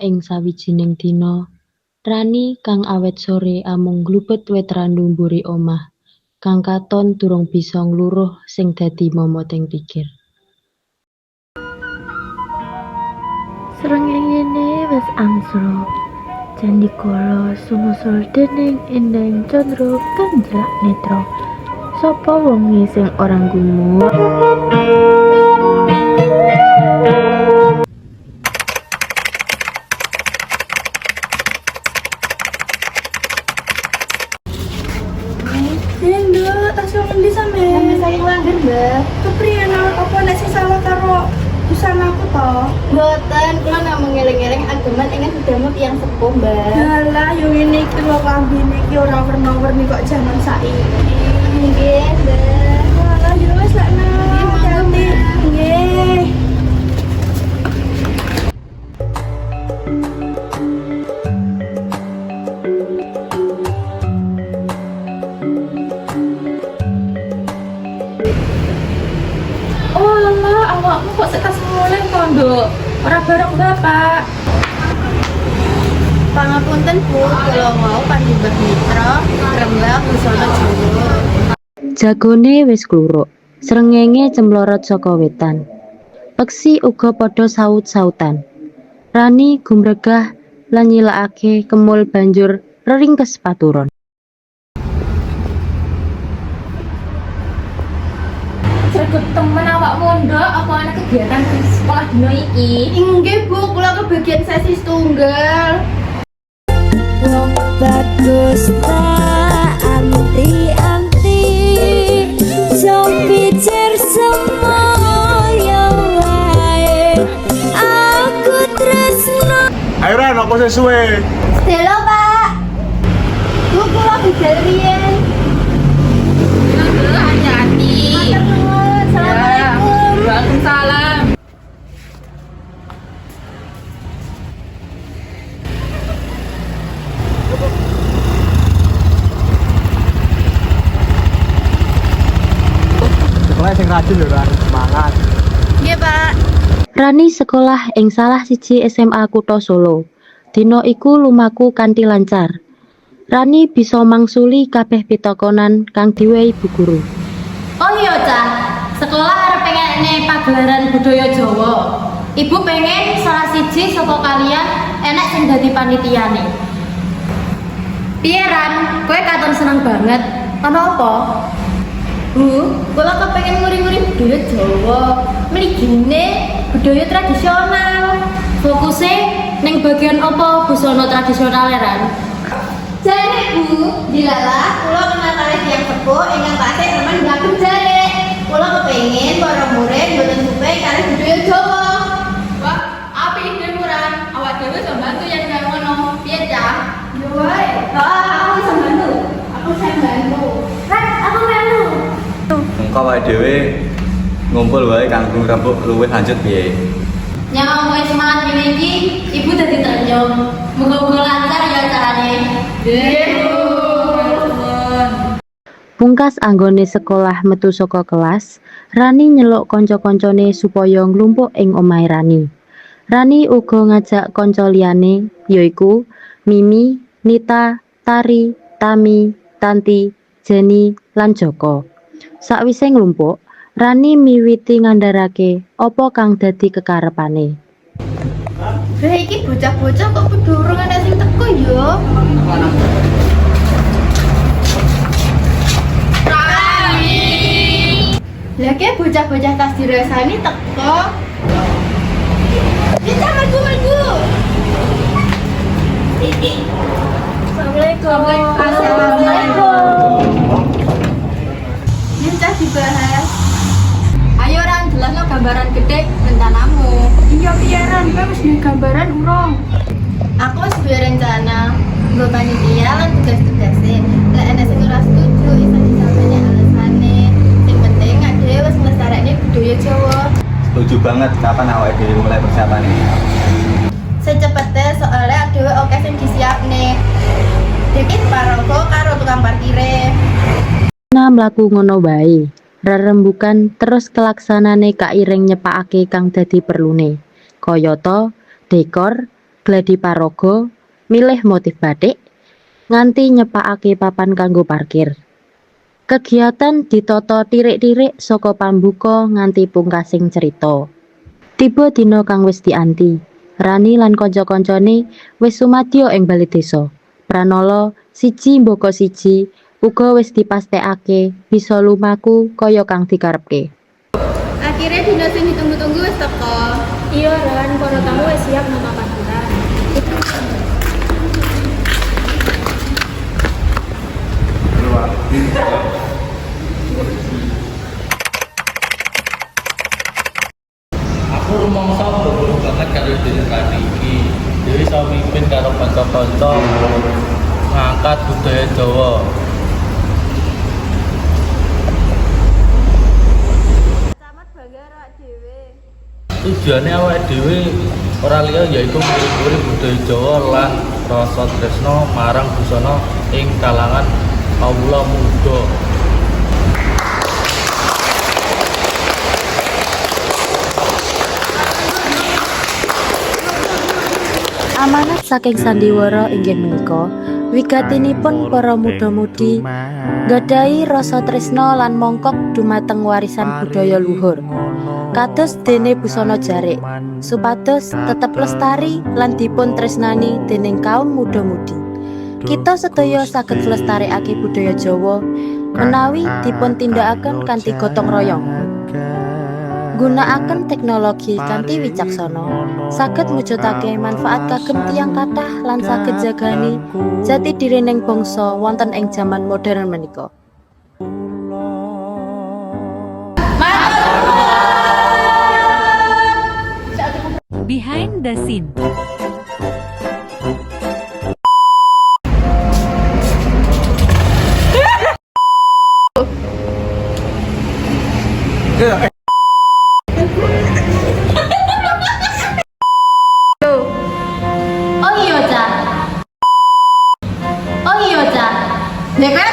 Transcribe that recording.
ing sawijining dina, Rani kang awet sore amung glubet wit randu mburi omah, kang katon durung bisa ngluruh sing dadi momoting pikir. Srengéngéné wis angslup, candikala sumusul déning Endang Candra kang jelak netra. Sapa wonge sing ora nggumun? Nduk, tas wong endi sampean? Saya ngelanggar, Mbak. Kepriyen apa nek sing salah karo busanaku to? Mboten, kula namung ngeling-eling ageman ingkang didamel tiyang sepuh, Mbak. Yalah, yo ngene iki lho lambene iki ora werna-werni kok jaman saiki. Nggih, Mbak. Walah, yo wis lek Nggih, monggo, hati-hati. Mbak. Nggih. Oh alah, awakmu kok sekas mulai to, Nduk? Ora bareng Bapak. Pangapunten, Bu, kula mau panjembat mitra Rembang Busana Jawa. Jagone wis kluruk, srengéngé cemlorot saka wetan. Peksi uga padha saut-sautan. Rani gumregah lan nyilakake kemul banjur reringkes paturon. Sregep temen awakmu, Nduk, apa ana kegiatan di sekolah dino iki? Inggih, Bu, kula kebagian sesi tunggal. Wong bagus tak anti-anti, jauh pikir semuanya wae. Aku tresno. Ayo Ran, apa sesuai? Sedelo, Pak. Bu, kula bidal riyen. Nduk, hati-hati. Matur nuwun. Assalamualaikum. Waalaikumsalam. Sekolah sing rajin lho Ran, semangat. Nggih, Pak. Rani sekolah ing salah siji SMA Kutha Solo. Dina iku lumaku kanthi lancar. Rani bisa mangsuli kabeh pitakonan kang diwehi Bu Guru. Oh iya, Cah. Sekolah arep pengen pagelaran budaya Jawa. Ibu pengen salah siji saka kalian enek sing dadi panitiane. Piye Ran, kowe katon seneng banget. Ana apa? Bu, kula kepengen nguri-nguri budaya Jawa. Mligine budaya tradisional. Fokusnya ning bagian apa busana tradisional Ran? Jane Bu, dilalah kula kenal kalih tiyang sepuh ingkang tasih remen ngagem jane. Kula kepengin para murid mboten supe kalih budaya Jawa. Wah, apik dhewe Muran. Awak dhewe iso bantu yen kaya ngono. Piye, Cah? Yo wae. Aku bisa bantu. Aku bisa bantu. Ran, aku melu. Engko awake dhewe ngumpul wae kanggo rembug luwih lanjut piye. Yang ngomongin semangat ini iki, ibu dadi ternyum. Muga-muga lancar ya carane. Pungkas anggone sekolah metu saka kelas, Rani nyeluk kanca-kancane supaya nglumpuk ing omahe Rani. Rani uga ngajak kanca liyane, yaiku Mimi, Nita, Tari, Tami, Tanti, Jenny, lan Joko. Sakwise nglumpuk, Rani miwiti ngandharake apa kang dadi kekarepane. Lah iki bocah-bocah kok durung ana sing teko ya? Lah ke bocah-bocah tas dirasani teko. Kita maju. Assalamualaikum. Minta dibahas. Ayo Ran, jelasno gambaran gede rencanamu. Iya piye Ran, kowe wis duwe gambaran urung? Aku wis duwe rencana. Nggo panitia lan tugas-tugase. Lek ana sing ora setuju, iso disampaikan alasane. Sing penting ade wis nglestarekne budaya Jawa. Setuju banget, kapan awake dhewe mulai persiapan ini? Secepete soalnya dhewe oke sing disiapne. Dikit paraga karo tukang parkire. Nah mlaku ngono wae. Rerembugan terus kelaksanane kairing nyepakake kang dadi perlune. Kayata dekor, gladi paraga, milih motif batik, nganti nyepakake papan kanggo parkir. Kegiatan ditata tirik-tirik saka pambuka nganti pungkasing cerita. Tiba dina kang wis dianti, Rani lan kanca-kancane wis sumadya ing bali desa. Pranala siji mbaka siji uga wis dipastekake bisa lumaku kaya kang dikarepke. Akhirnya dina sing ditunggu-tunggu wis teko. Iya Ran, para tamu wis siap nama panggilan. Aku rumangsa bobo banget karo dene kali iki. Dewi iso mimpin karo kanca-kanca ngangkat budaya Jawa. Camat bangga awak dhewe. Tujuane awake dhewe ora liya yaiku ngurip budaya Jawa lan rasa tresna marang busana ing kalangan kawula muda. Amanat saking sandiwara inggih menika wigatinipun para muda-mudi nggadhahi rasa tresna lan mongkok dumateng warisan budaya luhur. Kados dene busana jarik supados tetep lestari lan dipun tresnani dening kaum muda-mudi. Kita sedaya saged nglestarekake budaya Jawa menawi dipun tindakaken kanthi gotong royong. Gunakaken teknologi kanthi wicaksana, saged mujudake manfaat kagem tiyang kathah lan saged jagani jati dirining bangsa wonten ing jaman modern menika. Behind the scene. Oh iya, Cah. Oh iya, Cah. Nek kowe